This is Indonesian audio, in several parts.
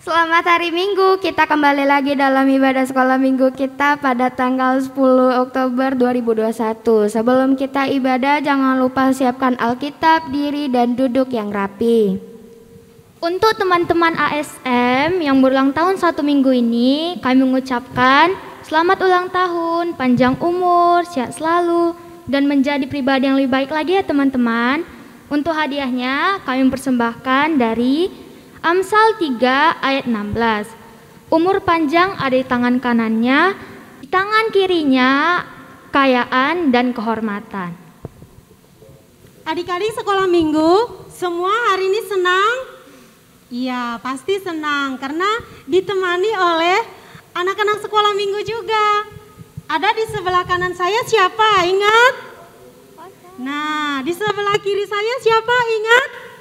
Selamat hari Minggu, kita kembali lagi dalam ibadah sekolah minggu kita pada tanggal 10 Oktober 2021. Sebelum kita ibadah, jangan lupa siapkan Alkitab, diri, dan duduk yang rapi. Untuk teman-teman ASM yang berulang tahun 1 minggu ini, kami mengucapkan selamat ulang tahun, panjang umur, sehat selalu, dan menjadi pribadi yang lebih baik lagi ya teman-teman. Untuk hadiahnya, kami mempersembahkan dari Amsal 3 ayat 16. Umur panjang ada di tangan kanannya, di tangan kirinya kekayaan dan kehormatan. Adik-adik sekolah minggu, semua hari ini senang? Iya, pasti senang karena ditemani oleh anak-anak sekolah minggu juga. Ada di sebelah kanan saya siapa? Ingat? Nah, di sebelah kiri saya siapa? Ingat?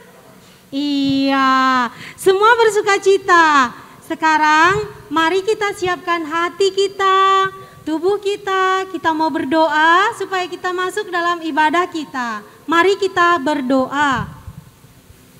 Iya, semua bersuka cita. Sekarang mari kita siapkan hati kita, tubuh kita. Kita mau berdoa supaya kita masuk dalam ibadah kita. Mari kita berdoa.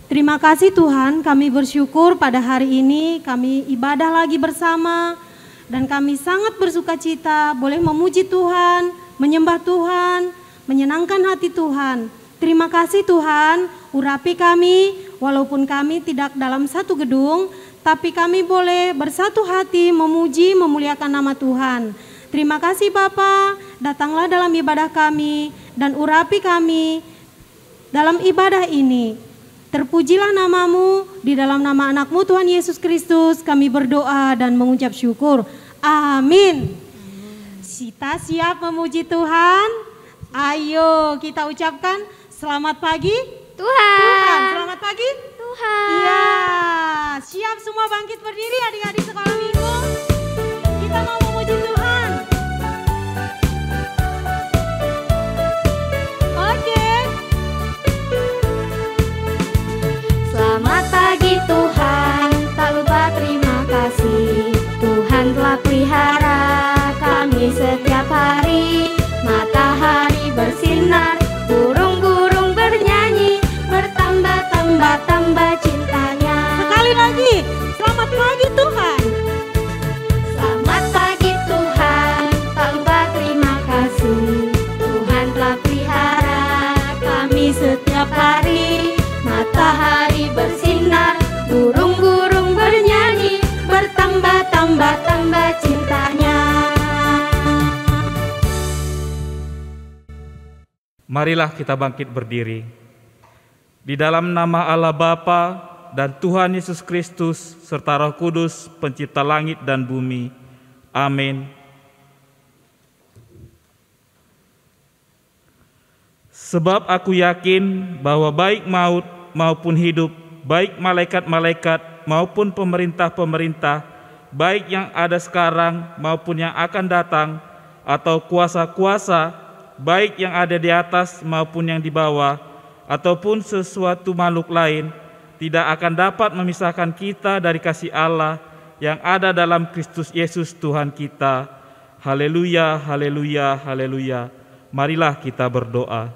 Terima kasih Tuhan, kami bersyukur pada hari ini kami ibadah lagi bersama. Dan kami sangat bersuka cita boleh memuji Tuhan, menyembah Tuhan, menyenangkan hati Tuhan. Terima kasih Tuhan, urapi kami walaupun kami tidak dalam satu gedung, tapi kami boleh bersatu hati memuji, memuliakan nama Tuhan. Terima kasih Bapa, datanglah dalam ibadah kami dan urapi kami dalam ibadah ini. Terpujilah namamu, di dalam nama anakmu Tuhan Yesus Kristus kami berdoa dan mengucap syukur. Amin. Kita siap memuji Tuhan? Ayo kita ucapkan selamat pagi Tuhan. Selamat pagi Tuhan. Iya, siap semua bangkit berdiri adik-adik sekolah minggu. Kita mau memuji Tuhan. Oke. Selamat pagi Tuhan, tak lupa terima kasih. Tuhan telah pelihara kami setiap hari. Matahari bersinar, burung-burung bernyanyi, bertambah-tambah cintanya. Sekali lagi, selamat pagi Tuhan. Selamat pagi Tuhan, tak lupa terima kasih. Tuhan telah pelihara kami setiap hari. Matahari bersinar, burung-burung bernyanyi, bertambah-tambah cintanya. Marilah kita bangkit berdiri. Di dalam nama Allah Bapa dan Tuhan Yesus Kristus serta Roh Kudus, pencipta langit dan bumi. Amin. Sebab aku yakin bahwa baik maut maupun hidup, baik malaikat-malaikat maupun pemerintah-pemerintah, baik yang ada sekarang maupun yang akan datang, atau kuasa-kuasa, baik yang ada di atas maupun yang di bawah, ataupun sesuatu makhluk lain, tidak akan dapat memisahkan kita dari kasih Allah yang ada dalam Kristus Yesus Tuhan kita. Haleluya, haleluya, haleluya. Marilah kita berdoa.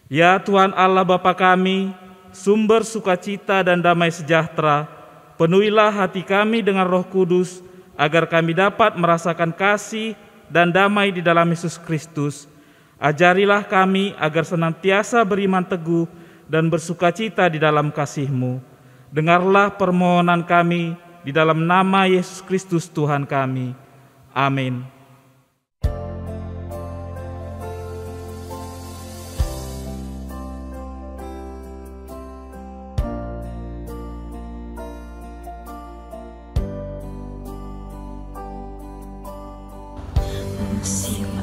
Ya Tuhan Allah Bapa kami, sumber sukacita dan damai sejahtera, penuhilah hati kami dengan Roh Kudus, agar kami dapat merasakan kasih dan damai di dalam Yesus Kristus. Ajarilah kami agar senantiasa beriman teguh dan bersukacita di dalam kasih-Mu. Dengarlah permohonan kami di dalam nama Yesus Kristus Tuhan kami. Amin.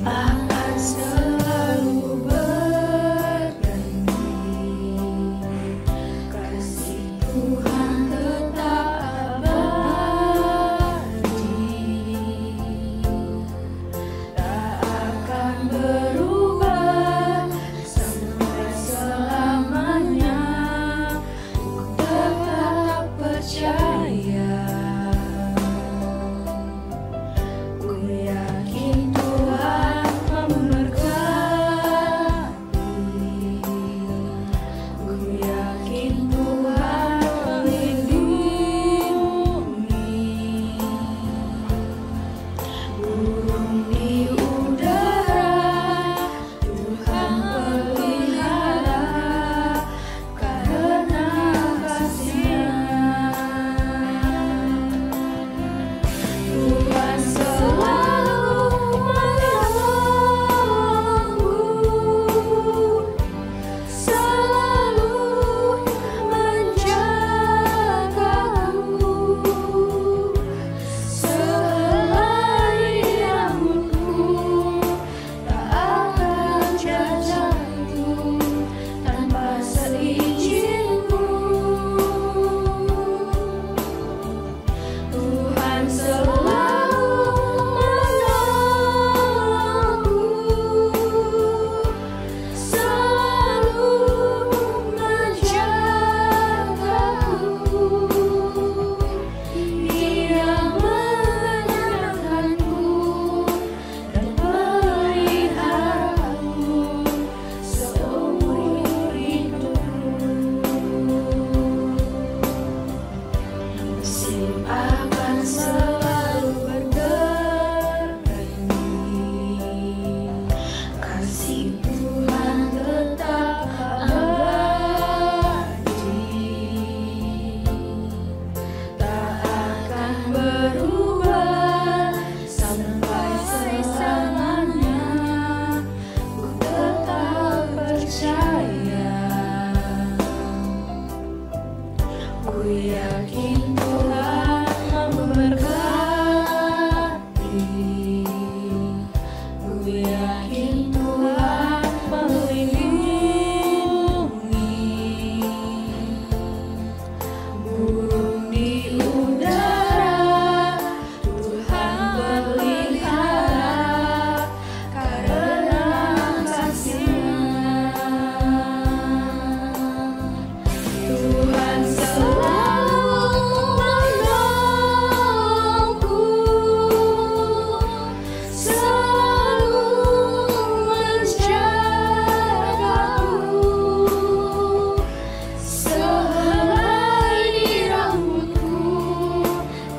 Akan selalu berganti, kasih Tuhan tetap abadi, tak akan berubah sampai selamanya. Ku tetap percaya, ku yakin Tuhan memberkati. akan selalu bernyanyi. Kasih Tuhan tetap abadi, tak akan berubah sampai selamanya. Ku tetap percaya, ku yakin Tuhan memberkati, ku yakin Tuhan melindungi. Burung di udara Tuhan pelihara karena kasih-Nya. Tuhan selalu menolongku, selalu menjagaku. Sehelai di rambutku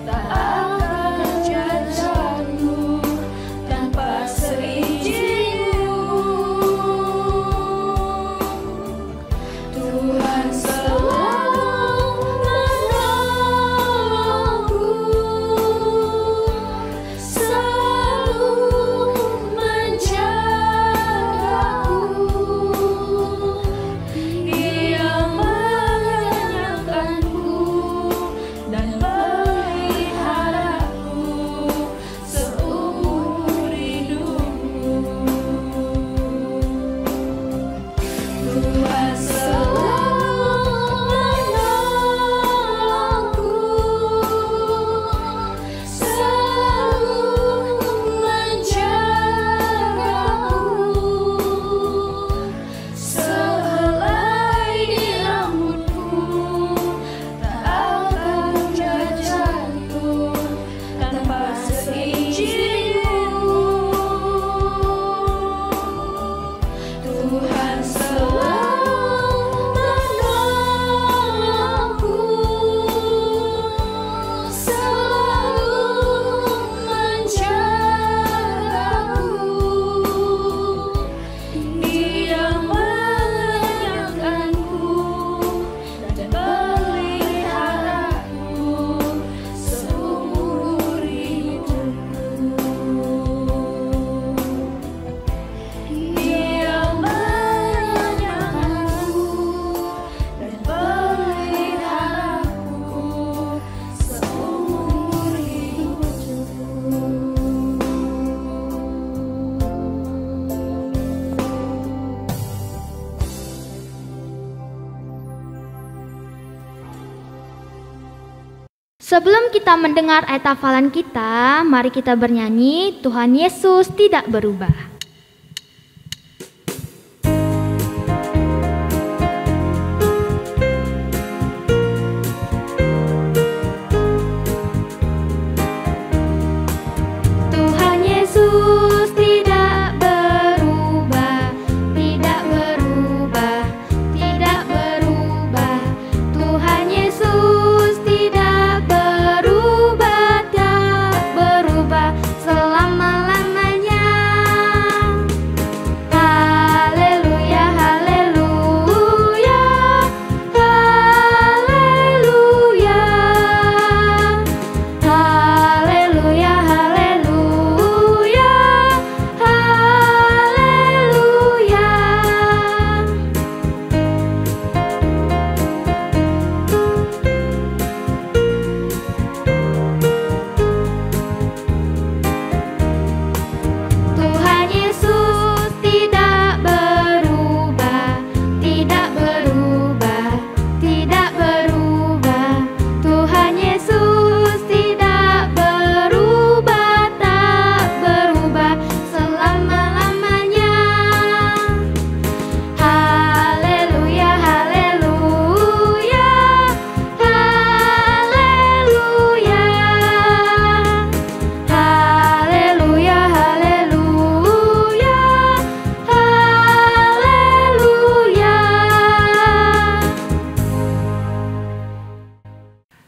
tak akan jatuh tanpa seizin-Mu. Tuhan selalu menolongku, selalu menjagaku. Ia mengenyangkanku dan meliharaku seumur hidupku. Tuhan selalu menolongku, selalu menjagaku. Sehelai di rambutku tak akan jatuh tanpa seizin-Mu. Tuhan selalu menolongku, selalu menjagaku. Dia mengenyangkanku dan meliharaku seumur hidupku. Dia mengenyangkanku dan meliharaku seumur hidupku. Sebelum kita mendengar ayat hafalan kita, mari kita bernyanyi Tuhan Yesus tidak berubah. Tuhan Yesus tidak berubah, tidak berubah, tidak berubah. Tuhan Yesus tidak berubah, tak berubah selama-lamanya.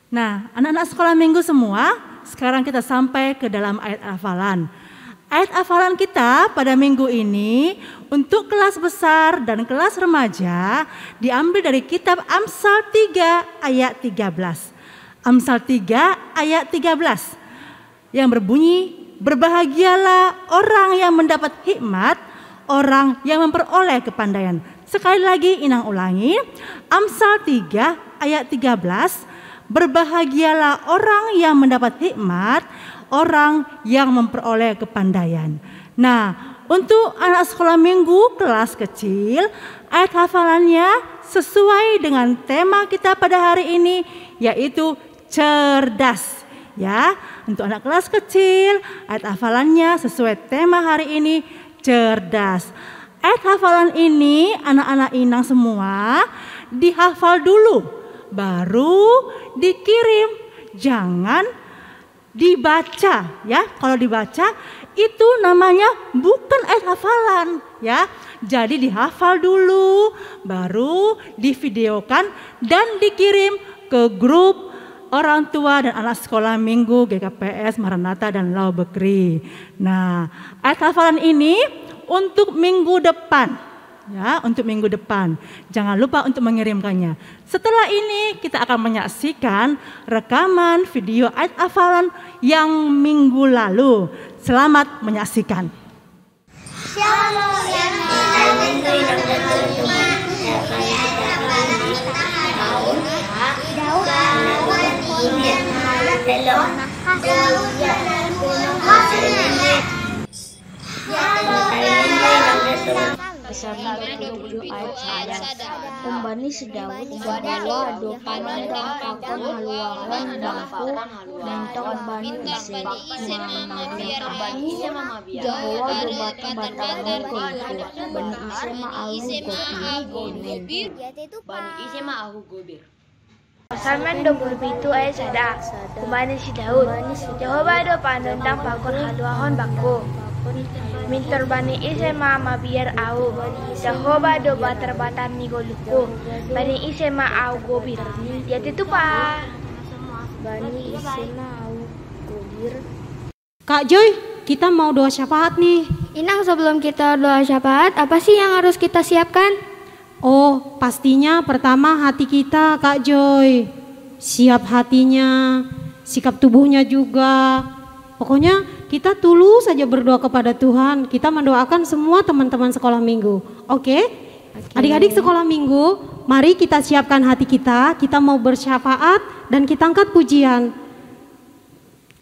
Nah, anak-anak sekolah minggu semua, sekarang kita sampai ke dalam ayat hafalan. Ayat hafalan kita pada minggu ini untuk kelas besar dan kelas remaja diambil dari kitab Amsal 3 ayat 13. Amsal 3 ayat 13 yang berbunyi, berbahagialah orang yang mendapat hikmat, orang yang memperoleh kepandaian. Sekali lagi Inang ulangi, Amsal 3 ayat 13, berbahagialah orang yang mendapat hikmat, orang yang memperoleh kepandaian. Nah, untuk anak sekolah minggu kelas kecil, ayat hafalannya sesuai dengan tema kita pada hari ini, yaitu cerdas. Ya, untuk anak kelas kecil, ayat hafalannya sesuai tema hari ini, cerdas. Ayat hafalan ini anak-anak Inang semua dihafal dulu, baru dikirim. Jangan dibaca ya. Kalau dibaca itu namanya bukan ayat hafalan ya. Jadi dihafal dulu, baru divideokan dan dikirim ke grup orang tua dan anak sekolah minggu GKPS Maranatha dan Lau Bekri. Nah, ayat hafalan ini untuk minggu depan. Ya, untuk minggu depan. Jangan lupa untuk mengirimkannya. Setelah ini kita akan menyaksikan rekaman video ayat hafalan yang minggu lalu. Selamat menyaksikan. Bersama 27 ayat sadar Umbani sedawut Jadwa dopanan dan pakon haluaran bangku Mentong bani ise Mamabiar Jawa dobata batang kulku Bani ise ma'ahu gobir Bani ise ma'ahu gobir Pasaman 27 ayat sadar Umbani si Daud Jawa dopanan dan pakon haluaran bangku Mintor bani ise ma biar au Jahoba doba terbatan ni goluku Bani ise ma au gobir Ya itu pa Bani ise ma au gobir. Kak Joy, kita mau doa syafaat nih. Inang, sebelum kita doa syafaat, apa sih yang harus kita siapkan? Oh, pastinya pertama hati kita, Kak Joy. Siap hatinya, sikap tubuhnya juga. Pokoknya kita tulus saja berdoa kepada Tuhan. Kita mendoakan semua teman-teman sekolah minggu. Oke? Adik-adik sekolah minggu, mari kita siapkan hati kita. Kita mau bersyafaat dan kita angkat pujian.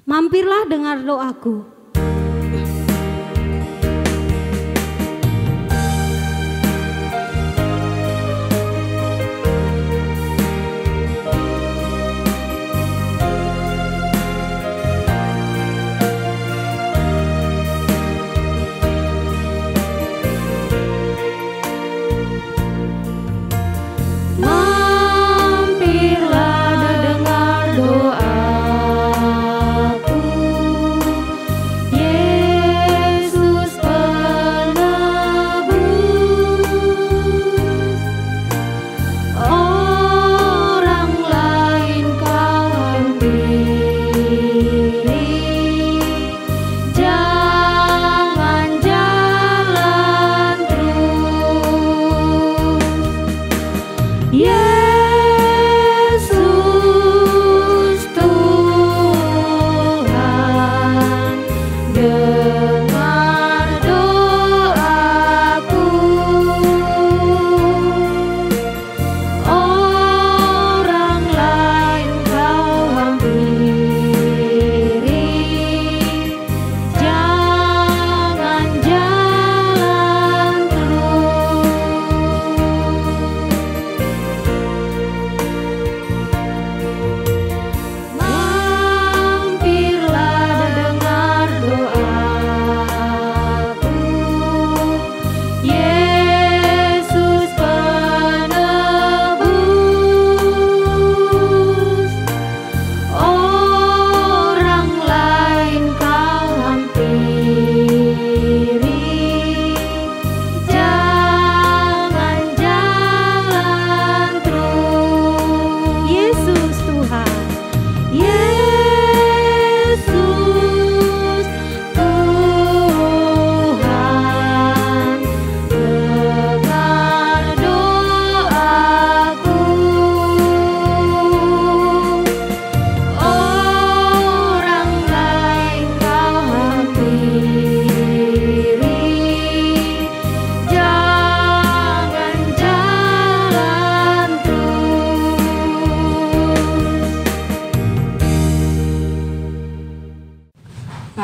Mampirlah dengar doaku.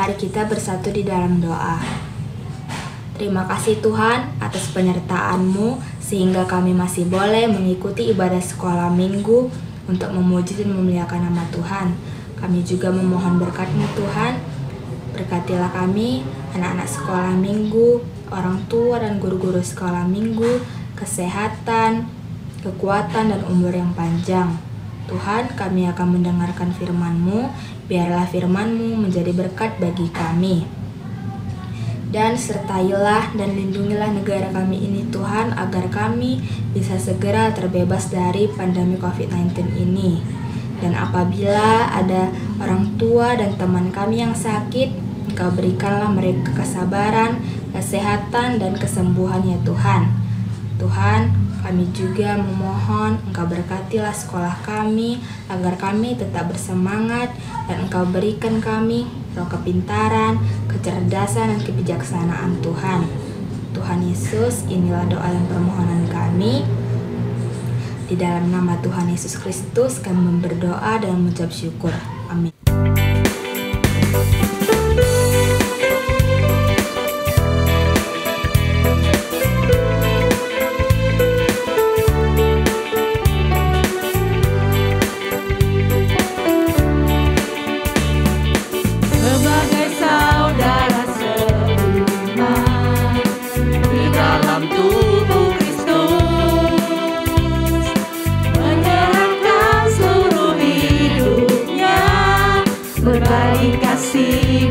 Mari kita bersatu di dalam doa. Terima kasih Tuhan atas penyertaan-Mu sehingga kami masih boleh mengikuti ibadah sekolah minggu untuk memuji dan memuliakan nama Tuhan. Kami juga memohon berkat-Mu Tuhan. Berkatilah kami, anak-anak sekolah minggu, orang tua dan guru-guru sekolah minggu, kesehatan, kekuatan dan umur yang panjang. Tuhan, kami akan mendengarkan firman-Mu, biarlah firman-Mu menjadi berkat bagi kami. Dan sertailah dan lindungilah negara kami ini Tuhan, agar kami bisa segera terbebas dari pandemi COVID-19 ini. Dan apabila ada orang tua dan teman kami yang sakit, Engkau berikanlah mereka kesabaran, kesehatan, dan kesembuhan ya Tuhan. Tuhan, kami juga memohon Engkau berkatilah sekolah kami, agar kami tetap bersemangat, dan Engkau berikan kami roh kepintaran, kecerdasan, dan kebijaksanaan Tuhan. Tuhan Yesus, inilah doa dan permohonan kami. Di dalam nama Tuhan Yesus Kristus kami berdoa dan mengucap syukur. Amin.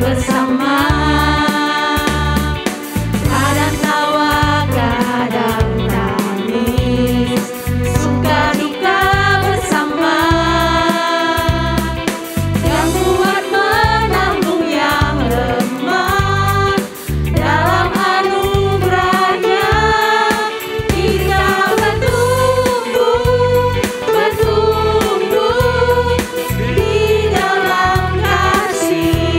Bersama kadang tawa, kadang tangis, suka duka bersama, yang kuat menanggung yang lemah, dalam anugerahnya kita bertumbuh di dalam kasih.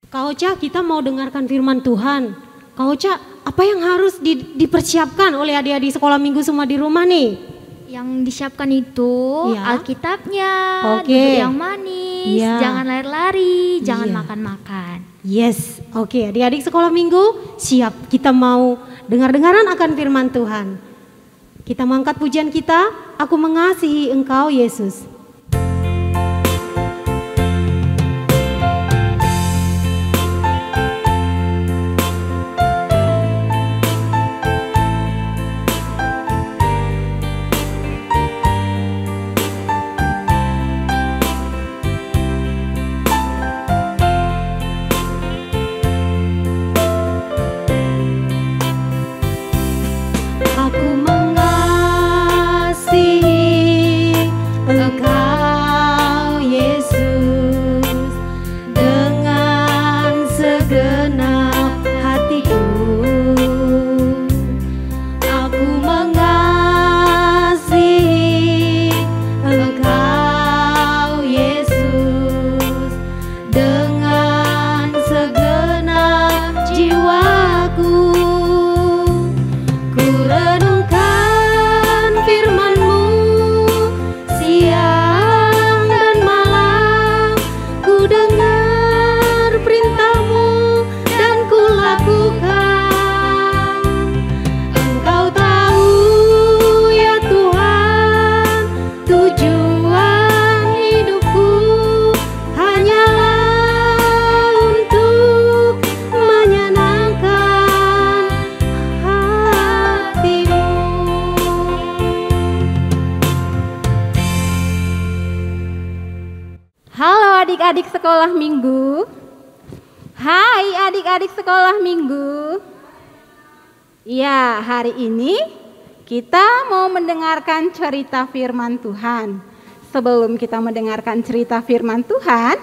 Kak Ocha, kita mau dengarkan firman Tuhan. Kak Ocha, apa yang harus dipersiapkan oleh adik-adik sekolah minggu semua di rumah nih? Yang disiapkan itu Ya. Alkitabnya, Oke. duduk yang manis, Ya. jangan lari-lari, jangan Iya. makan-makan. Yes, oke, adik-adik sekolah minggu siap. Kita mau dengar-dengaran akan firman Tuhan. Kita mengangkat pujian kita, aku mengasihi Engkau Yesus. Aku mengasihi Engkau Halo adik-adik sekolah minggu. Hai adik-adik sekolah minggu. Ya, hari ini kita mau mendengarkan cerita firman Tuhan. Sebelum kita mendengarkan cerita firman Tuhan,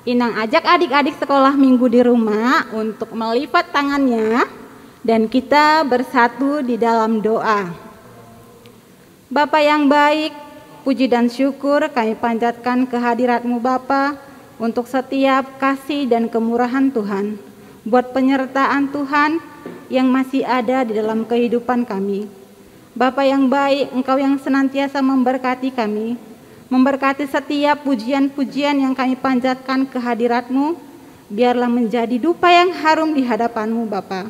Inang ajak adik-adik sekolah minggu di rumah untuk melipat tangannya dan kita bersatu di dalam doa. Bapa yang baik, puji dan syukur kami panjatkan kehadirat-Mu Bapa untuk setiap kasih dan kemurahan Tuhan, buat penyertaan Tuhan yang masih ada di dalam kehidupan kami. Bapa yang baik, Engkau yang senantiasa memberkati kami, memberkati setiap pujian-pujian yang kami panjatkan kehadirat-Mu, biarlah menjadi dupa yang harum di hadapan-Mu Bapa.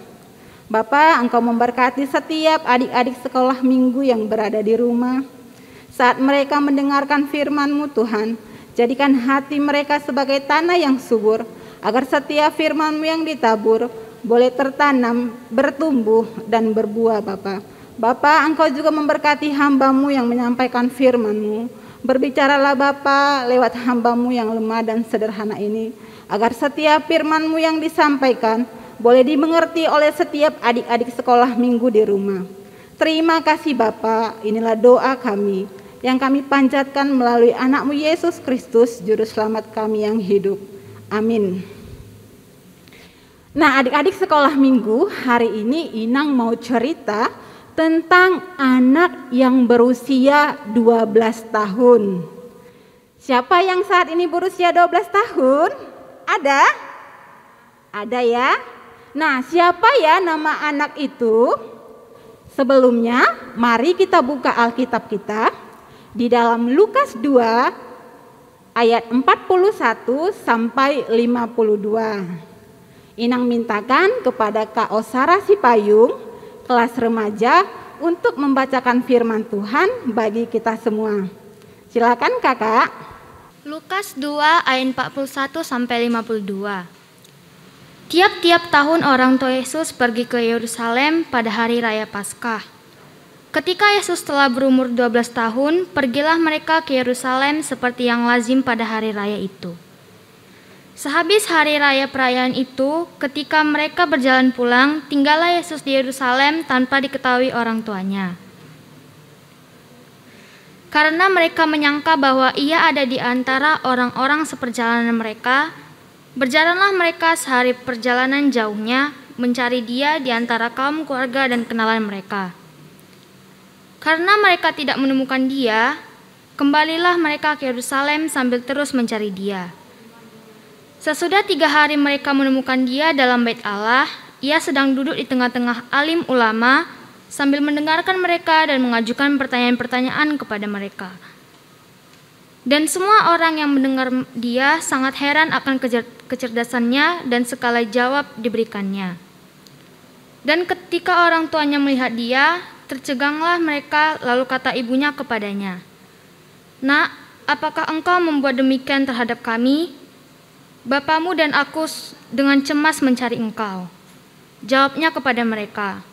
Bapa, Engkau memberkati setiap adik-adik sekolah minggu yang berada di rumah. Saat mereka mendengarkan firman-Mu Tuhan, jadikan hati mereka sebagai tanah yang subur, agar setiap firman-Mu yang ditabur boleh tertanam, bertumbuh, dan berbuah Bapa. Bapa, Engkau juga memberkati hamba-Mu yang menyampaikan firman-Mu. Berbicaralah Bapa lewat hamba-Mu yang lemah dan sederhana ini, agar setiap firman-Mu yang disampaikan boleh dimengerti oleh setiap adik-adik sekolah minggu di rumah. Terima kasih Bapa, inilah doa kami yang kami panjatkan melalui anak-Mu Yesus Kristus, Juru Selamat kami yang hidup. Amin. Nah adik-adik sekolah minggu, hari ini Inang mau cerita tentang anak yang berusia 12 tahun. Siapa yang saat ini berusia 12 tahun? Ada? Ada ya? Nah siapa ya nama anak itu? Sebelumnya mari kita buka Alkitab kita di dalam Lukas 2 ayat 41 sampai 52. Inang mintakan kepada Kak Osara Sipayung, kelas remaja, untuk membacakan firman Tuhan bagi kita semua. Silakan Kakak. Lukas 2 ayat 41 sampai 52. Tiap-tiap tahun orang tua Yesus pergi ke Yerusalem pada hari raya Paskah. Ketika Yesus telah berumur 12 tahun, pergilah mereka ke Yerusalem seperti yang lazim pada hari raya itu. Sehabis hari raya perayaan itu, ketika mereka berjalan pulang, tinggallah Yesus di Yerusalem tanpa diketahui orang tuanya. Karena mereka menyangka bahwa ia ada di antara orang-orang seperjalanan mereka, berjalanlah mereka sehari perjalanan jauhnya mencari dia di antara kaum keluarga dan kenalan mereka. Karena mereka tidak menemukan dia, kembalilah mereka ke Yerusalem sambil terus mencari dia. Sesudah 3 hari mereka menemukan dia dalam bait Allah, ia sedang duduk di tengah-tengah alim ulama sambil mendengarkan mereka dan mengajukan pertanyaan-pertanyaan kepada mereka. Dan semua orang yang mendengar dia sangat heran akan kecerdasannya dan segala jawab diberikannya. Dan ketika orang tuanya melihat dia, terceganglah mereka, lalu kata ibunya kepadanya, "Nak, apakah engkau membuat demikian terhadap kami? Bapamu dan aku dengan cemas mencari engkau." Jawabnya kepada mereka,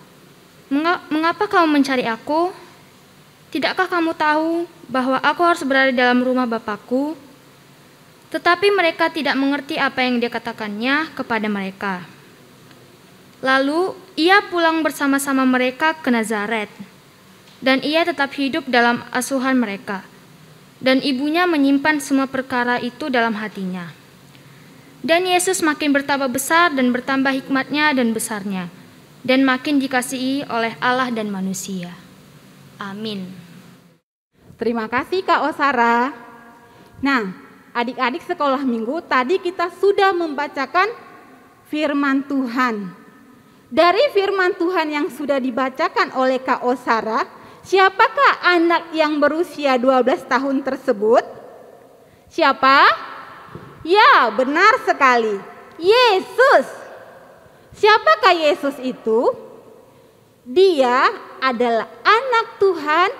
"Mengapa kamu mencari aku? Tidakkah kamu tahu bahwa aku harus berada dalam rumah Bapakku?" Tetapi mereka tidak mengerti apa yang dia katakannya kepada mereka. Lalu ia pulang bersama-sama mereka ke Nazaret, dan ia tetap hidup dalam asuhan mereka, dan ibunya menyimpan semua perkara itu dalam hatinya. Dan Yesus makin bertambah besar dan bertambah hikmatnya dan besarnya, dan makin dikasihi oleh Allah dan manusia. Amin. Terima kasih Kak Osara. Nah, adik-adik sekolah minggu, tadi kita sudah membacakan firman Tuhan. Dari firman Tuhan yang sudah dibacakan oleh Kak Osara, siapakah anak yang berusia 12 tahun tersebut? Siapa? Ya, benar sekali. Yesus. Siapakah Yesus itu? Dia adalah anak Tuhan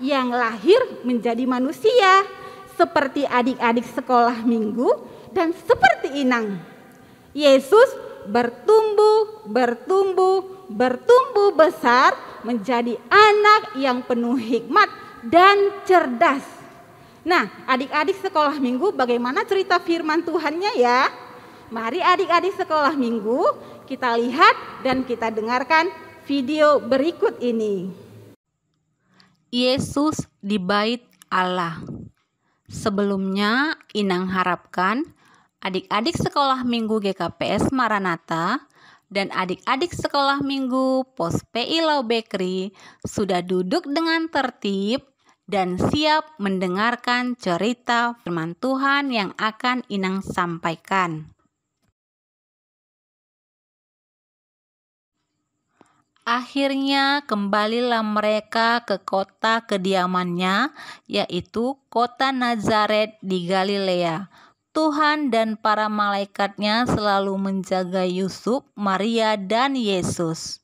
yang lahir menjadi manusia, seperti adik-adik sekolah minggu dan seperti Inang. Yesus bertumbuh besar menjadi anak yang penuh hikmat dan cerdas. Nah, adik-adik sekolah minggu, bagaimana cerita firman Tuhannya ya? Mari adik-adik sekolah minggu kita lihat dan kita dengarkan video berikut ini. Yesus di Bait Allah. Sebelumnya, Inang harapkan adik-adik sekolah minggu GKPS Maranatha dan adik-adik sekolah minggu Pos PI Lau Bekri sudah duduk dengan tertib dan siap mendengarkan cerita firman Tuhan yang akan Inang sampaikan. Akhirnya kembalilah mereka ke kota kediamannya, yaitu kota Nazaret di Galilea. Tuhan dan para malaikatnya selalu menjaga Yusuf, Maria, dan Yesus.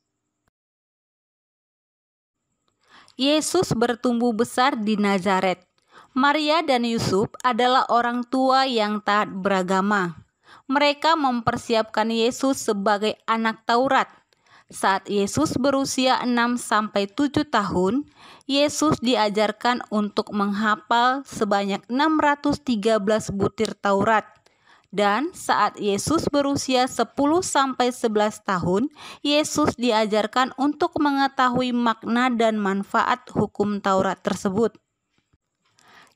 Yesus bertumbuh besar di Nazaret. Maria dan Yusuf adalah orang tua yang taat beragama. Mereka mempersiapkan Yesus sebagai anak Taurat. Saat Yesus berusia 6-7 tahun, Yesus diajarkan untuk menghafal sebanyak 613 butir Taurat. Dan saat Yesus berusia 10-11 tahun, Yesus diajarkan untuk mengetahui makna dan manfaat hukum Taurat tersebut.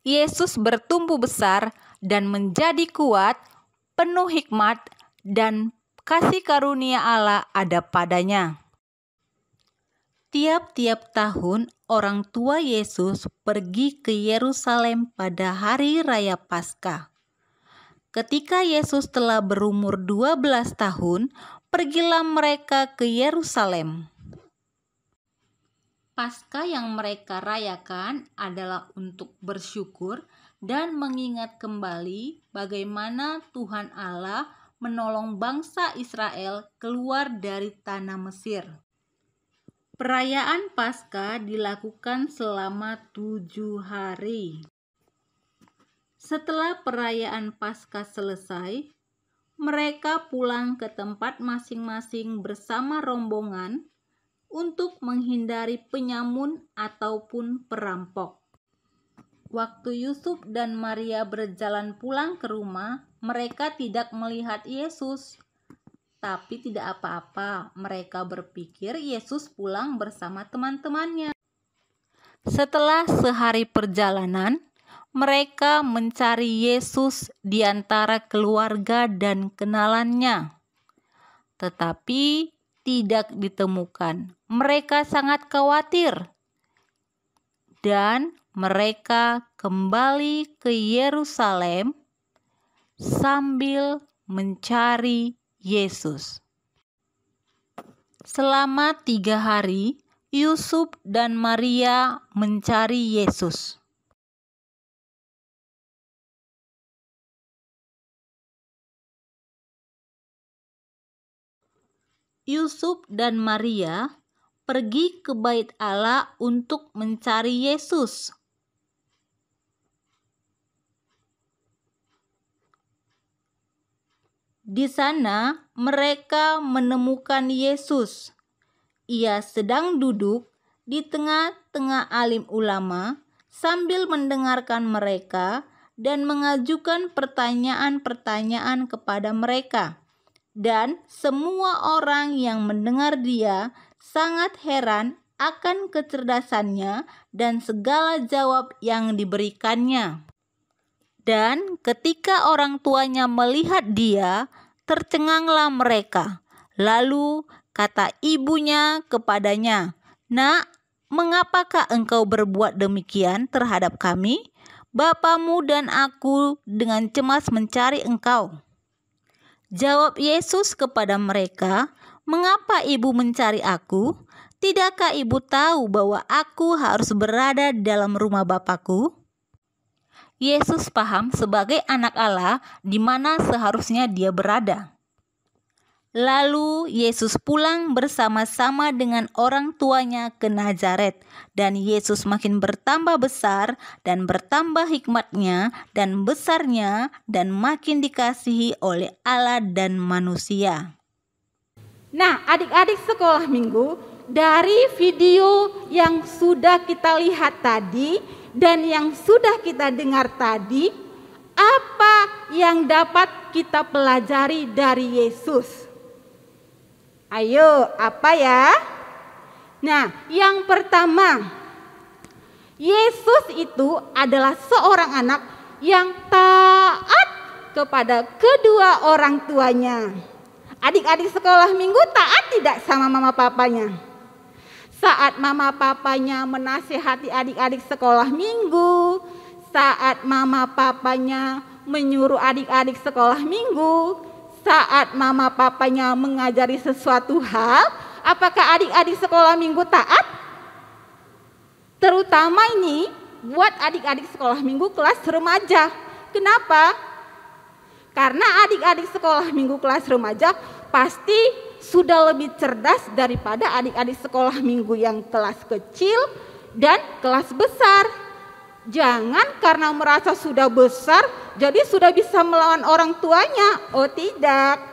Yesus bertumbuh besar dan menjadi kuat, penuh hikmat dan kasih karunia Allah ada padanya. Tiap-tiap tahun orang tua Yesus pergi ke Yerusalem pada hari raya Paskah. Ketika Yesus telah berumur 12 tahun, pergilah mereka ke Yerusalem. Paskah yang mereka rayakan adalah untuk bersyukur dan mengingat kembali bagaimana Tuhan Allah menolong bangsa Israel keluar dari tanah Mesir. Perayaan Paskah dilakukan selama 7 hari. Setelah perayaan Paskah selesai, mereka pulang ke tempat masing-masing bersama rombongan untuk menghindari penyamun ataupun perampok. Waktu Yusuf dan Maria berjalan pulang ke rumah, mereka tidak melihat Yesus. Tapi tidak apa-apa, mereka berpikir Yesus pulang bersama teman-temannya. Setelah sehari perjalanan, mereka mencari Yesus di antara keluarga dan kenalannya. Tetapi tidak ditemukan. Mereka sangat khawatir. Dan mereka kembali ke Yerusalem sambil mencari Yesus. Selama 3 hari, Yusuf dan Maria mencari Yesus. Yusuf dan Maria pergi ke Bait Allah untuk mencari Yesus. Di sana mereka menemukan Yesus. Ia sedang duduk di tengah-tengah alim ulama sambil mendengarkan mereka dan mengajukan pertanyaan-pertanyaan kepada mereka. Dan semua orang yang mendengar dia sangat heran akan kecerdasannya dan segala jawab yang diberikannya. Dan ketika orang tuanya melihat dia, tercenganglah mereka. Lalu kata ibunya kepadanya, "Nak, mengapakah engkau berbuat demikian terhadap kami? Bapamu dan aku dengan cemas mencari engkau." Jawab Yesus kepada mereka, "Mengapa ibu mencari aku? Tidakkah ibu tahu bahwa aku harus berada dalam rumah Bapakku?" Yesus paham sebagai anak Allah di mana seharusnya dia berada. Lalu Yesus pulang bersama-sama dengan orang tuanya ke Nazaret, dan Yesus makin bertambah besar dan bertambah hikmatnya dan besarnya dan makin dikasihi oleh Allah dan manusia. Nah, adik-adik sekolah minggu, dari video yang sudah kita lihat tadi, dan yang sudah kita dengar tadi, apa yang dapat kita pelajari dari Yesus? Ayo, apa ya? Nah, yang pertama, Yesus itu adalah seorang anak yang taat kepada kedua orang tuanya. Adik-adik sekolah minggu taat tidak sama mama papanya? Saat mama papanya menasihati adik-adik sekolah minggu, saat mama papanya menyuruh adik-adik sekolah minggu, saat mama papanya mengajari sesuatu hal, apakah adik-adik sekolah minggu taat? Terutama ini buat adik-adik sekolah minggu kelas remaja. Kenapa? Karena adik-adik sekolah minggu kelas remaja pasti sudah lebih cerdas daripada adik-adik sekolah minggu yang kelas kecil dan kelas besar. Jangan karena merasa sudah besar jadi sudah bisa melawan orang tuanya. Oh tidak.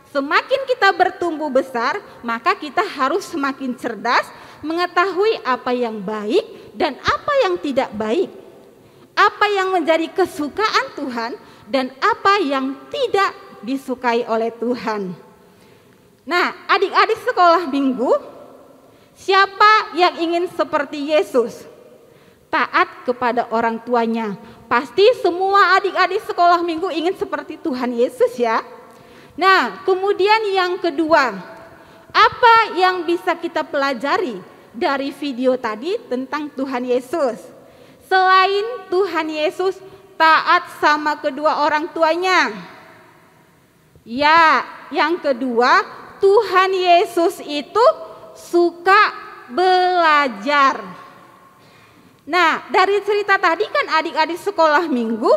Semakin kita bertumbuh besar, maka kita harus semakin cerdas mengetahui apa yang baik dan apa yang tidak baik. Apa yang menjadi kesukaan Tuhan dan apa yang tidak disukai oleh Tuhan. Nah, adik-adik sekolah minggu, siapa yang ingin seperti Yesus? Taat kepada orang tuanya. Pasti semua adik-adik sekolah minggu ingin seperti Tuhan Yesus ya. Nah, kemudian yang kedua, apa yang bisa kita pelajari dari video tadi tentang Tuhan Yesus? Selain Tuhan Yesus taat sama kedua orang tuanya. Ya, yang kedua, Tuhan Yesus itu suka belajar. Nah, dari cerita tadi kan adik-adik sekolah minggu,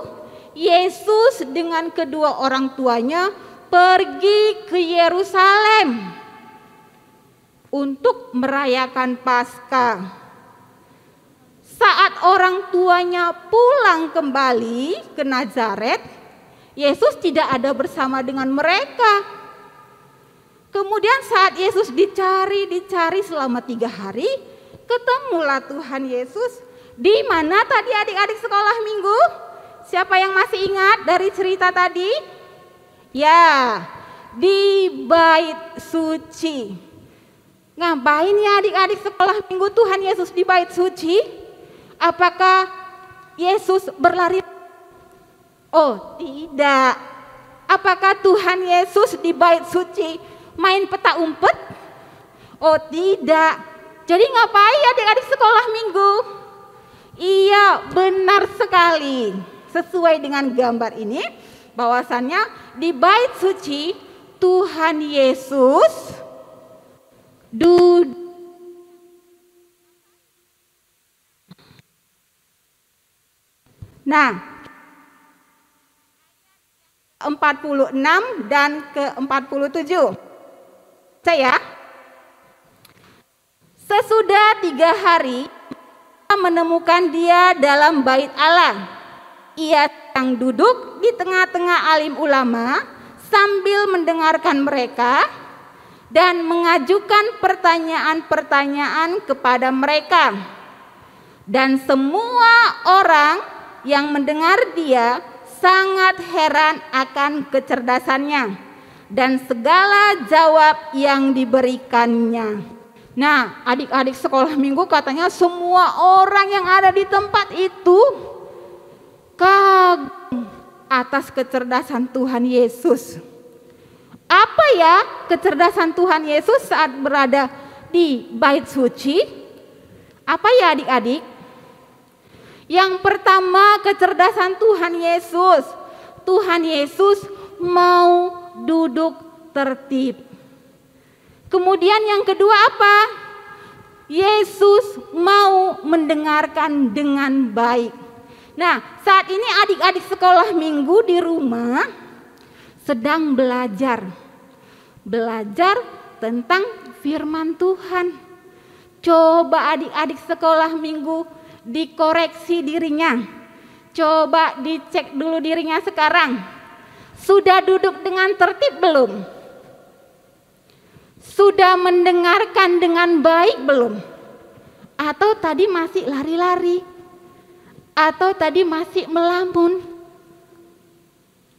Yesus dengan kedua orang tuanya pergi ke Yerusalem untuk merayakan Paskah. Saat orang tuanya pulang kembali ke Nazaret, Yesus tidak ada bersama dengan mereka. Kemudian saat Yesus dicari selama 3 hari, ketemulah Tuhan Yesus. Di mana tadi adik-adik sekolah minggu? Siapa yang masih ingat dari cerita tadi? Ya, di bait suci. Ngapain ya adik-adik sekolah minggu Tuhan Yesus di bait suci? Apakah Yesus berlari? Oh tidak. Apakah Tuhan Yesus di bait suci main peta umpet? Oh tidak. Jadi ngapain adik-adik sekolah minggu? Iya, benar sekali. Sesuai dengan gambar ini, bahwasannya di bait suci Tuhan Yesus duduk. Nah, 46 dan ke-47. Saya sesudah 3 hari menemukan dia dalam bait Allah. Ia sedang duduk di tengah-tengah alim ulama sambil mendengarkan mereka dan mengajukan pertanyaan-pertanyaan kepada mereka. Dan semua orang yang mendengar dia sangat heran akan kecerdasannya dan segala jawab yang diberikannya. Nah, adik-adik sekolah minggu katanya semua orang yang ada di tempat itu kagum atas kecerdasan Tuhan Yesus. Apa ya kecerdasan Tuhan Yesus saat berada di bait suci? Apa ya adik-adik? Yang pertama, kecerdasan Tuhan Yesus. Tuhan Yesus mau duduk tertib. Kemudian yang kedua apa? Yesus mau mendengarkan dengan baik. Nah, saat ini adik-adik sekolah minggu di rumah sedang belajar tentang firman Tuhan. Coba adik-adik sekolah minggu dikoreksi dirinya. Coba dicek dulu dirinya sekarang. Sudah duduk dengan tertib belum? Sudah mendengarkan dengan baik belum? Atau tadi masih lari-lari? Atau tadi masih melamun?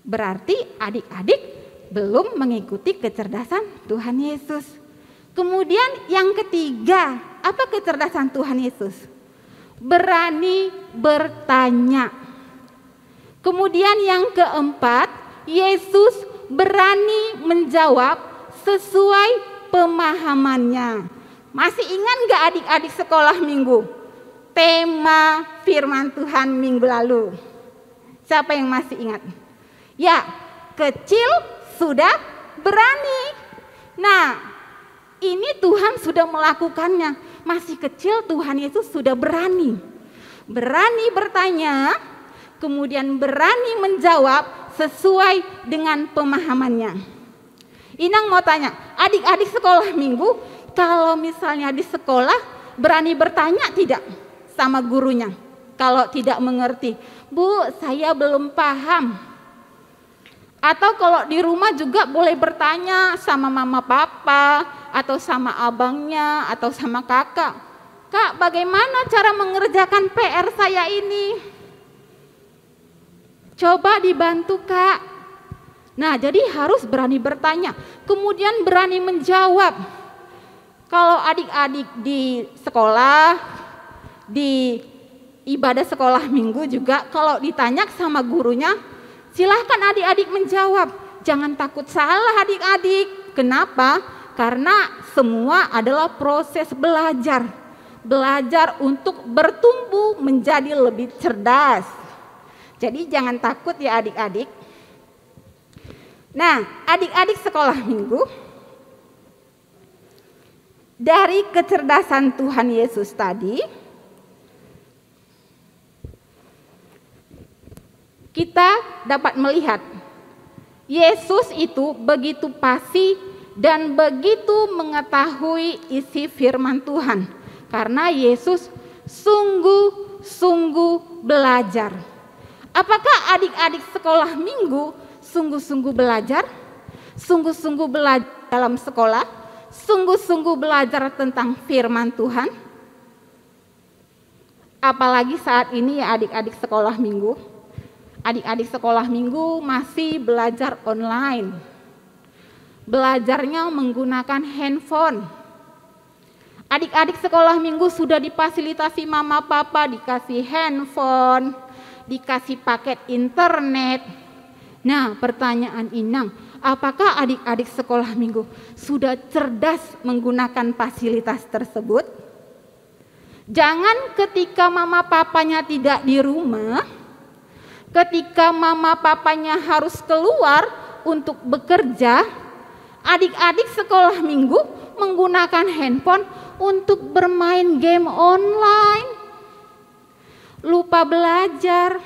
Berarti adik-adik belum mengikuti kecerdasan Tuhan Yesus. Kemudian yang ketiga, apa kecerdasan Tuhan Yesus? Berani bertanya. Kemudian yang keempat, Yesus berani menjawab sesuai pemahamannya. Masih ingat gak adik-adik sekolah minggu? Tema firman Tuhan minggu lalu. Siapa yang masih ingat? Ya, kecil sudah berani. Nah, ini Tuhan sudah melakukannya. Masih kecil Tuhan Yesus sudah berani. Berani bertanya, kemudian berani menjawab sesuai dengan pemahamannya. Inang mau tanya, adik-adik sekolah minggu, kalau misalnya di sekolah berani bertanya tidak sama gurunya? Kalau tidak mengerti, Bu, saya belum paham. Atau kalau di rumah juga boleh bertanya sama mama papa, atau sama abangnya, atau sama kakak. Kak, bagaimana cara mengerjakan PR saya ini? Coba dibantu Kak. Nah, jadi harus berani bertanya, kemudian berani menjawab. Kalau adik-adik di sekolah, di ibadah sekolah minggu juga, kalau ditanya sama gurunya, silahkan adik-adik menjawab. Jangan takut salah adik-adik. Kenapa? Karena semua adalah proses belajar. Belajar untuk bertumbuh menjadi lebih cerdas. Jadi jangan takut ya adik-adik. Nah, adik-adik sekolah minggu, dari kecerdasan Tuhan Yesus tadi, kita dapat melihat Yesus itu begitu fasih dan begitu mengetahui isi firman Tuhan. Karena Yesus sungguh-sungguh belajar. Apakah adik-adik sekolah minggu sungguh-sungguh belajar? Sungguh-sungguh belajar dalam sekolah? Sungguh-sungguh belajar tentang firman Tuhan? Apalagi saat ini ya adik-adik sekolah minggu. Adik-adik sekolah minggu masih belajar online. Belajarnya menggunakan handphone. Adik-adik sekolah minggu sudah difasilitasi mama papa, dikasih handphone, dikasih paket internet. Nah, pertanyaan Inang, apakah adik-adik sekolah minggu sudah cerdas menggunakan fasilitas tersebut? Jangan ketika mama papanya tidak di rumah, ketika mama papanya harus keluar untuk bekerja, adik-adik sekolah minggu menggunakan handphone untuk bermain game online. Lupa belajar.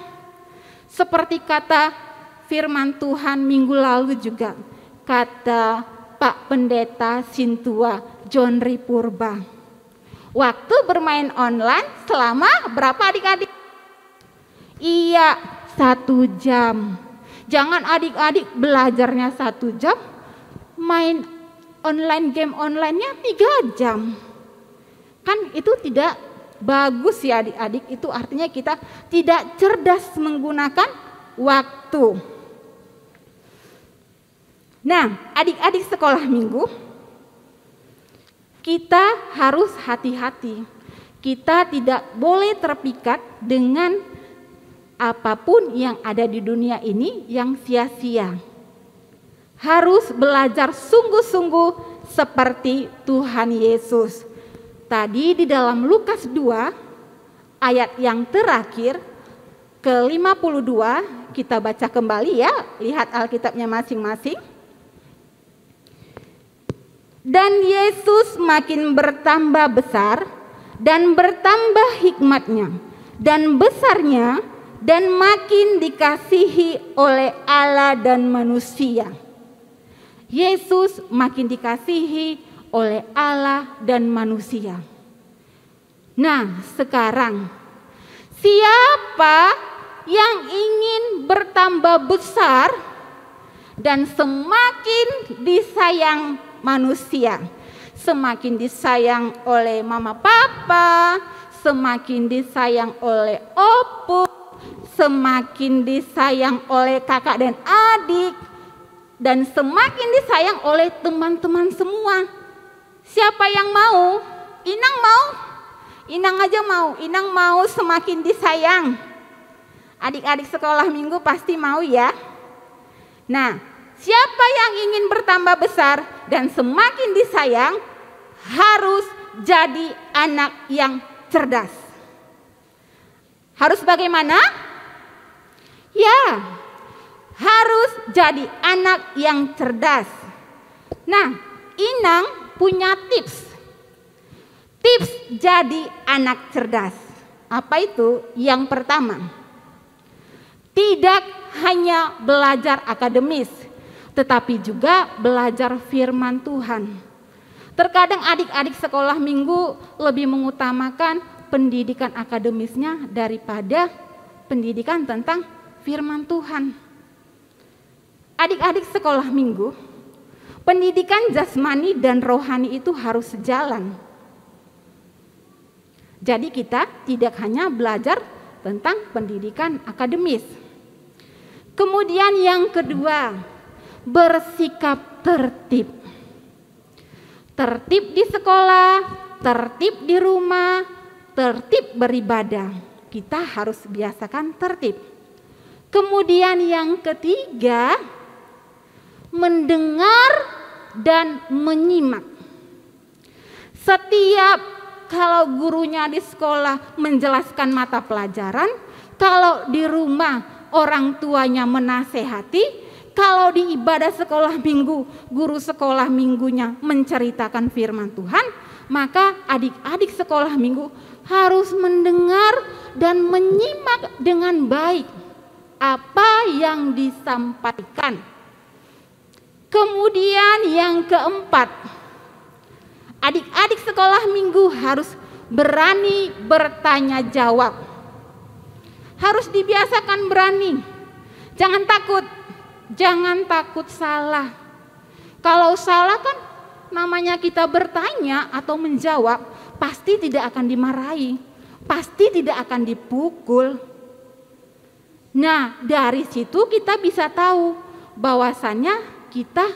Seperti kata firman Tuhan minggu lalu juga, kata Pak Pendeta Sintua John Ripurba. Waktu bermain online selama berapa adik-adik? Iya, 1 jam. Jangan adik-adik belajarnya 1 jam, main online game online-nya 3 jam. Kan itu tidak bagus ya adik-adik, itu artinya kita tidak cerdas menggunakan waktu. Nah, adik-adik sekolah minggu, kita harus hati-hati. Kita tidak boleh terpikat dengan apapun yang ada di dunia ini yang sia-sia. Harus belajar sungguh-sungguh seperti Tuhan Yesus. Tadi di dalam Lukas 2 ayat yang terakhir ke-52, kita baca kembali ya, lihat Alkitabnya masing-masing. Dan Yesus makin bertambah besar dan bertambah hikmatnya dan besarnya, dan makin dikasihi oleh Allah dan manusia. Yesus makin dikasihi oleh Allah dan manusia. Nah, sekarang siapa yang ingin bertambah besar dan semakin disayang manusia, semakin disayang oleh mama papa, semakin disayang oleh opu, semakin disayang oleh kakak dan adik, dan semakin disayang oleh teman-teman semua. Siapa yang mau? Inang mau? Inang aja mau. Inang mau semakin disayang. Adik-adik sekolah minggu pasti mau ya. Nah, siapa yang ingin bertambah besar dan semakin disayang harus jadi anak yang cerdas. Harus bagaimana? Ya, harus jadi anak yang cerdas. Nah, Inang punya tips. Tips jadi anak cerdas. Apa itu? Yang pertama, tidak hanya belajar akademis, tetapi juga belajar firman Tuhan. Terkadang adik-adik sekolah minggu lebih mengutamakan pendidikan akademisnya daripada pendidikan tentang firman Tuhan. Adik-adik sekolah minggu, pendidikan jasmani dan rohani itu harus sejalan. Jadi kita tidak hanya belajar tentang pendidikan akademis. Kemudian yang kedua, bersikap tertib. Tertib di sekolah, tertib di rumah, tertib beribadah. Kita harus biasakan tertib. Kemudian yang ketiga, mendengar dan menyimak. Setiap kalau gurunya di sekolah menjelaskan mata pelajaran, kalau di rumah orang tuanya menasehati, kalau di ibadah sekolah minggu, guru sekolah minggunya menceritakan firman Tuhan, maka adik-adik sekolah minggu harus mendengar dan menyimak dengan baik apa yang disampaikan. Kemudian yang keempat, adik-adik sekolah minggu harus berani bertanya jawab. Harus dibiasakan berani. Jangan takut salah. Kalau salah kan namanya kita bertanya atau menjawab, pasti tidak akan dimarahi, pasti tidak akan dipukul. Nah, dari situ kita bisa tahu bahwasannya kita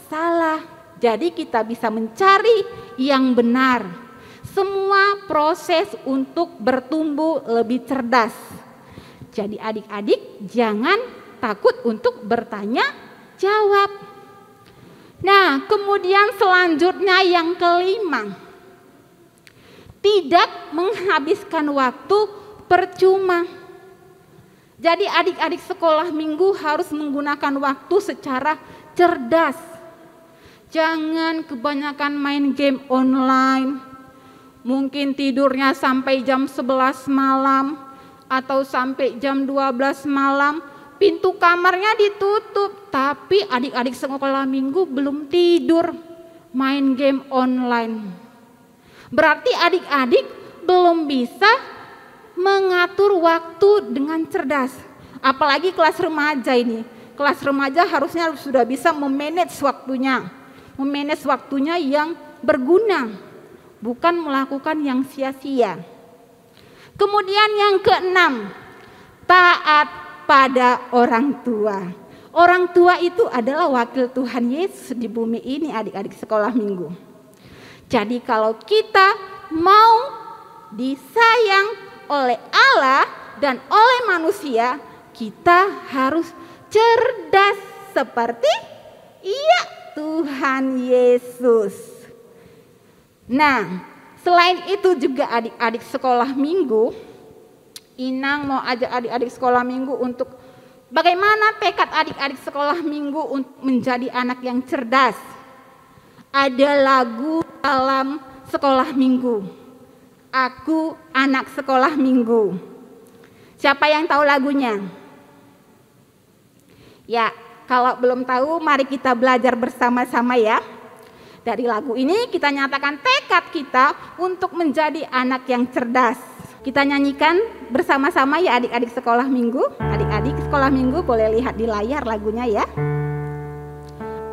salah. Jadi kita bisa mencari yang benar. Semua proses untuk bertumbuh lebih cerdas. Jadi adik-adik jangan takut untuk bertanya jawab. Nah, kemudian selanjutnya yang kelima, tidak menghabiskan waktu percuma. Jadi adik-adik sekolah minggu harus menggunakan waktu secara cerdas. Jangan kebanyakan main game online. Mungkin tidurnya sampai jam 11 malam atau sampai jam 12 malam. Pintu kamarnya ditutup, tapi adik-adik sekolah minggu belum tidur, main game online. Berarti adik-adik belum bisa mengatur waktu dengan cerdas. Apalagi kelas remaja ini. Kelas remaja harusnya sudah bisa memanage waktunya. Memanage waktunya yang berguna, bukan melakukan yang sia-sia. Kemudian yang keenam, taat pada orang tua. Orang tua itu adalah wakil Tuhan Yesus di bumi ini, adik-adik sekolah minggu. Jadi kalau kita mau disayang oleh Allah dan oleh manusia, kita harus cerdas seperti Tuhan Yesus. Nah, selain itu juga adik-adik sekolah minggu, Inang mau ajak adik-adik sekolah minggu untuk bagaimana tekad adik-adik sekolah minggu untuk menjadi anak yang cerdas. Ada lagu dalam sekolah minggu, Aku Anak Sekolah Minggu. Siapa yang tahu lagunya? Ya, kalau belum tahu mari kita belajar bersama-sama ya. Dari lagu ini kita nyatakan tekad kita untuk menjadi anak yang cerdas. Kita nyanyikan bersama-sama ya adik-adik sekolah minggu. Adik-adik sekolah minggu boleh lihat di layar lagunya ya.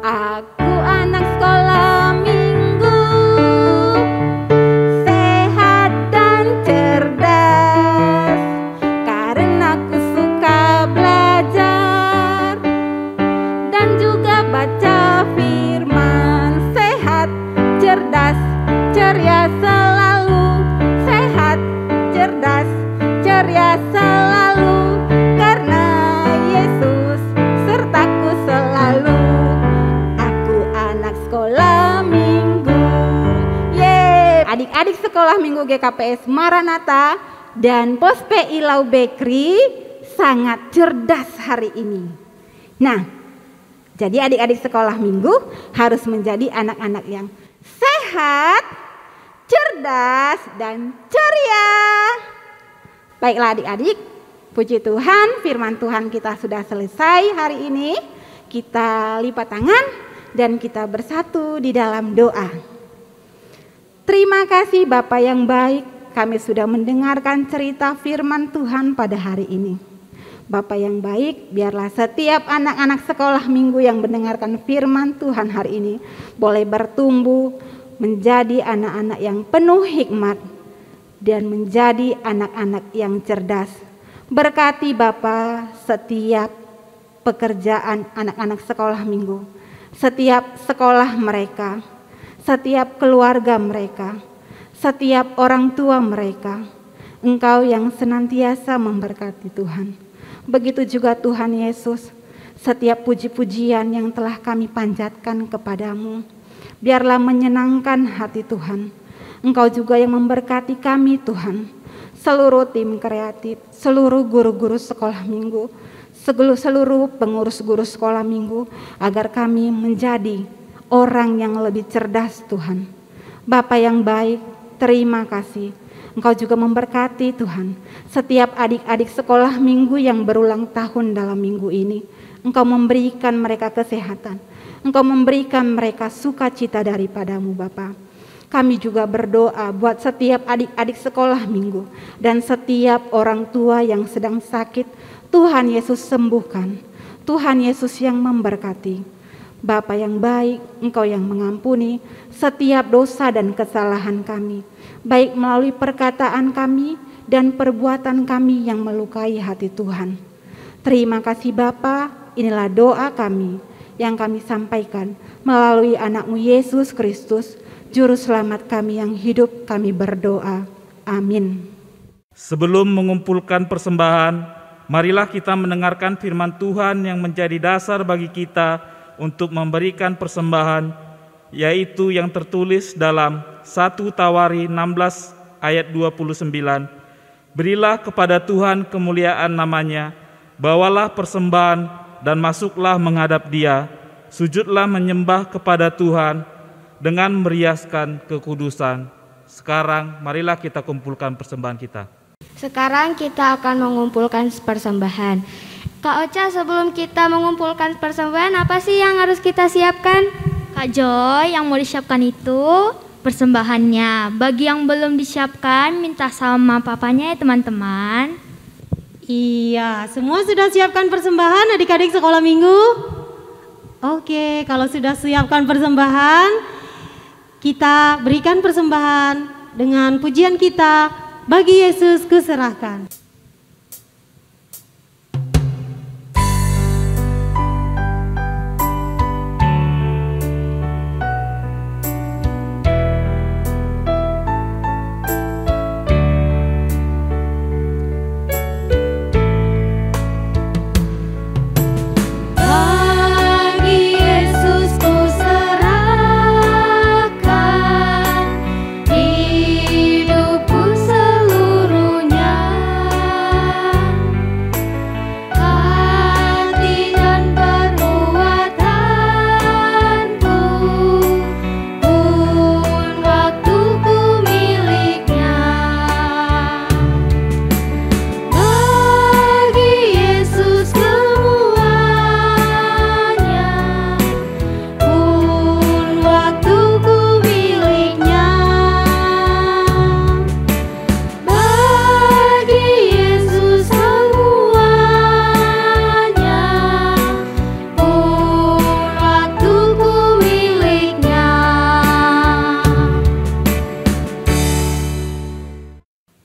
Aku anak sekolah minggu, sehat dan cerdas. Sekolah Minggu GKPS Maranatha dan Pos PI Lau Bekri sangat cerdas hari ini. Nah, jadi adik-adik sekolah minggu harus menjadi anak-anak yang sehat, cerdas, dan ceria. Baiklah adik-adik, puji Tuhan, firman Tuhan kita sudah selesai hari ini. Kita lipat tangan dan kita bersatu di dalam doa. Terima kasih Bapa yang baik, kami sudah mendengarkan cerita firman Tuhan pada hari ini. Bapa yang baik, biarlah setiap anak-anak sekolah minggu yang mendengarkan firman Tuhan hari ini boleh bertumbuh menjadi anak-anak yang penuh hikmat dan menjadi anak-anak yang cerdas. Berkati Bapa setiap pekerjaan anak-anak sekolah minggu, setiap sekolah mereka, setiap keluarga mereka, setiap orang tua mereka. Engkau yang senantiasa memberkati Tuhan. Begitu juga Tuhan Yesus, setiap puji-pujian yang telah kami panjatkan kepadamu, biarlah menyenangkan hati Tuhan. Engkau juga yang memberkati kami Tuhan, seluruh tim kreatif, seluruh guru-guru sekolah minggu, seluruh pengurus guru sekolah minggu, agar kami menjadi orang yang lebih cerdas Tuhan. Bapa yang baik, terima kasih. Engkau juga memberkati Tuhan setiap adik-adik sekolah minggu yang berulang tahun dalam minggu ini. Engkau memberikan mereka kesehatan, Engkau memberikan mereka sukacita daripadamu Bapa. Kami juga berdoa buat setiap adik-adik sekolah minggu dan setiap orang tua yang sedang sakit. Tuhan Yesus sembuhkan, Tuhan Yesus yang memberkati. Bapa yang baik, Engkau yang mengampuni setiap dosa dan kesalahan kami, baik melalui perkataan kami dan perbuatan kami yang melukai hati Tuhan. Terima kasih Bapa, inilah doa kami yang kami sampaikan melalui anak-Mu Yesus Kristus, Juru Selamat kami yang hidup, kami berdoa. Amin. Sebelum mengumpulkan persembahan, marilah kita mendengarkan firman Tuhan yang menjadi dasar bagi kita untuk memberikan persembahan, yaitu yang tertulis dalam 1 Tawari 16 ayat 29. Berilah kepada Tuhan kemuliaan namanya, bawalah persembahan dan masuklah menghadap Dia, sujudlah menyembah kepada Tuhan dengan meriaskan kekudusan. Sekarang marilah kita kumpulkan persembahan kita. Sekarang kita akan mengumpulkan persembahan. Kak Ocha, sebelum kita mengumpulkan persembahan, apa sih yang harus kita siapkan? Kak Joy, yang mau disiapkan itu persembahannya. Bagi yang belum disiapkan, minta sama papanya ya teman-teman. Iya, semua sudah siapkan persembahan adik-adik sekolah minggu? Oke, kalau sudah siapkan persembahan, kita berikan persembahan dengan pujian kita, bagi Yesus kuserahkan.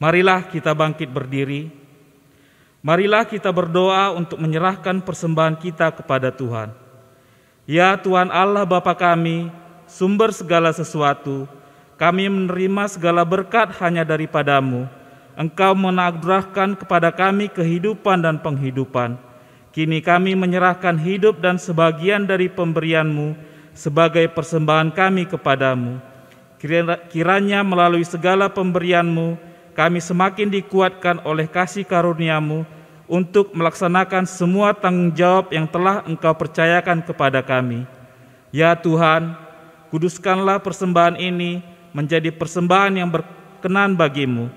Marilah kita bangkit berdiri. Marilah kita berdoa untuk menyerahkan persembahan kita kepada Tuhan. Ya Tuhan Allah Bapa kami, sumber segala sesuatu, kami menerima segala berkat hanya daripada-Mu. Engkau menganugerahkan kepada kami kehidupan dan penghidupan. Kini kami menyerahkan hidup dan sebagian dari pemberian-Mu sebagai persembahan kami kepadamu. Kiranya melalui segala pemberian-Mu, kami semakin dikuatkan oleh kasih karunia-Mu untuk melaksanakan semua tanggung jawab yang telah Engkau percayakan kepada kami. Ya Tuhan, kuduskanlah persembahan ini menjadi persembahan yang berkenan bagi-Mu.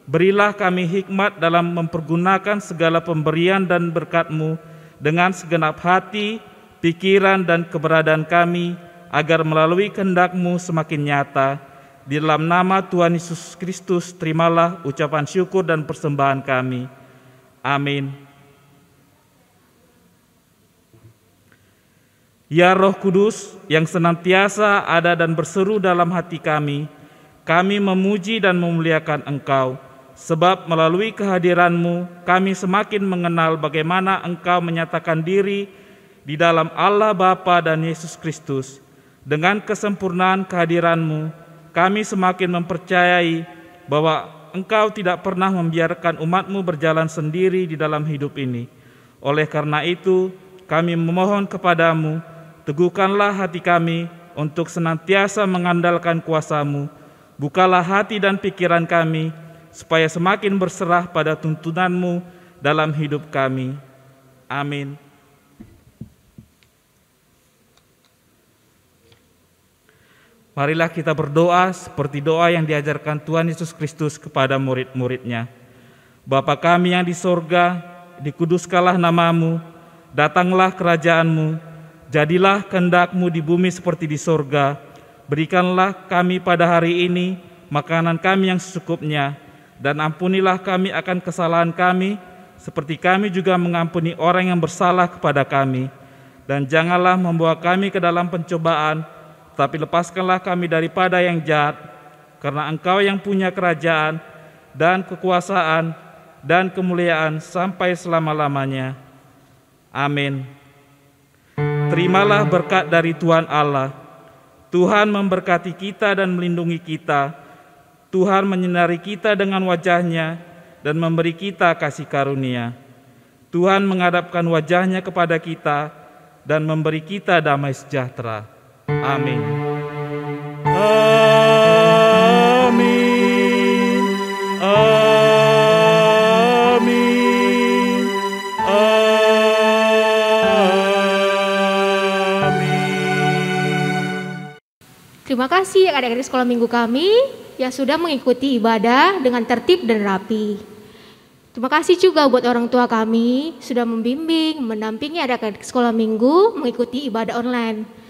Berilah kami hikmat dalam mempergunakan segala pemberian dan berkat-Mu dengan segenap hati, pikiran, dan keberadaan kami, agar melalui kehendak-Mu semakin nyata. Di dalam nama Tuhan Yesus Kristus, terimalah ucapan syukur dan persembahan kami. Amin. Ya Roh Kudus yang senantiasa ada dan berseru dalam hati kami memuji dan memuliakan Engkau, sebab melalui kehadiran-Mu kami semakin mengenal bagaimana Engkau menyatakan diri di dalam Allah Bapa dan Yesus Kristus. Dengan kesempurnaan kehadiran-Mu, kami semakin mempercayai bahwa Engkau tidak pernah membiarkan umat-Mu berjalan sendiri di dalam hidup ini. Oleh karena itu, kami memohon kepada-Mu, teguhkanlah hati kami untuk senantiasa mengandalkan kuasa-Mu. Bukalah hati dan pikiran kami, supaya semakin berserah pada tuntunan-Mu dalam hidup kami. Amin. Marilah kita berdoa seperti doa yang diajarkan Tuhan Yesus Kristus kepada murid-muridnya. Bapa kami yang di sorga, dikuduskanlah nama-Mu, datanglah kerajaan-Mu, jadilah kehendak-Mu di bumi seperti di sorga. Berikanlah kami pada hari ini makanan kami yang secukupnya, dan ampunilah kami akan kesalahan kami, seperti kami juga mengampuni orang yang bersalah kepada kami. Dan janganlah membawa kami ke dalam pencobaan, tapi lepaskanlah kami daripada yang jahat, karena Engkau yang punya kerajaan dan kekuasaan dan kemuliaan sampai selama-lamanya. Amin. Terimalah berkat dari Tuhan Allah. Tuhan memberkati kita dan melindungi kita. Tuhan menyinari kita dengan wajah-Nya dan memberi kita kasih karunia. Tuhan menghadapkan wajah-Nya kepada kita dan memberi kita damai sejahtera. Amin. Amin. Amin. Amin. Terima kasih adik-adik sekolah minggu kami yang sudah mengikuti ibadah dengan tertib dan rapi. Terima kasih juga buat orang tua kami sudah membimbing, mendampingi adik-adik sekolah minggu mengikuti ibadah online.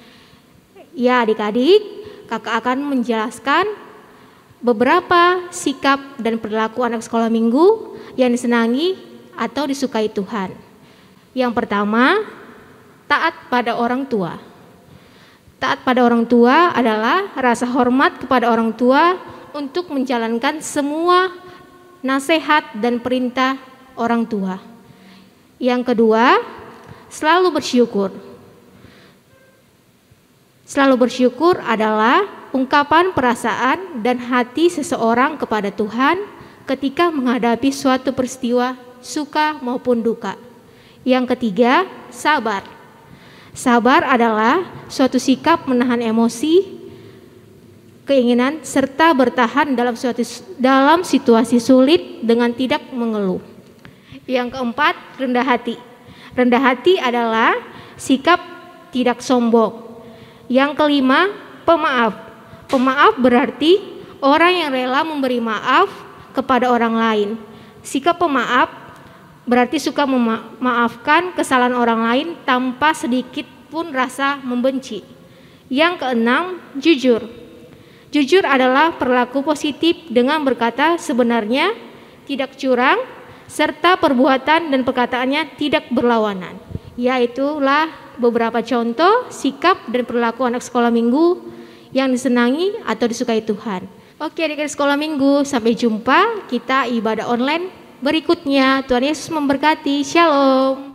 Ya adik-adik, kakak akan menjelaskan beberapa sikap dan perilaku anak sekolah minggu yang disenangi atau disukai Tuhan. Yang pertama, taat pada orang tua. Taat pada orang tua adalah rasa hormat kepada orang tua untuk menjalankan semua nasihat dan perintah orang tua. Yang kedua, selalu bersyukur. Selalu bersyukur adalah ungkapan perasaan dan hati seseorang kepada Tuhan ketika menghadapi suatu peristiwa suka maupun duka. Yang ketiga, sabar. Sabar adalah suatu sikap menahan emosi, keinginan, serta bertahan dalam situasi sulit dengan tidak mengeluh. Yang keempat, rendah hati. Rendah hati adalah sikap tidak sombong. Yang kelima, pemaaf. Pemaaf berarti orang yang rela memberi maaf kepada orang lain. Sikap pemaaf berarti suka memaafkan kesalahan orang lain tanpa sedikit pun rasa membenci. Yang keenam, jujur. Jujur adalah perilaku positif dengan berkata sebenarnya, tidak curang, serta perbuatan dan perkataannya tidak berlawanan. Yaitulah beberapa contoh sikap dan perilaku anak sekolah minggu yang disenangi atau disukai Tuhan. Oke adik-adik sekolah minggu, sampai jumpa kita ibadah online berikutnya. Tuhan Yesus memberkati. Shalom.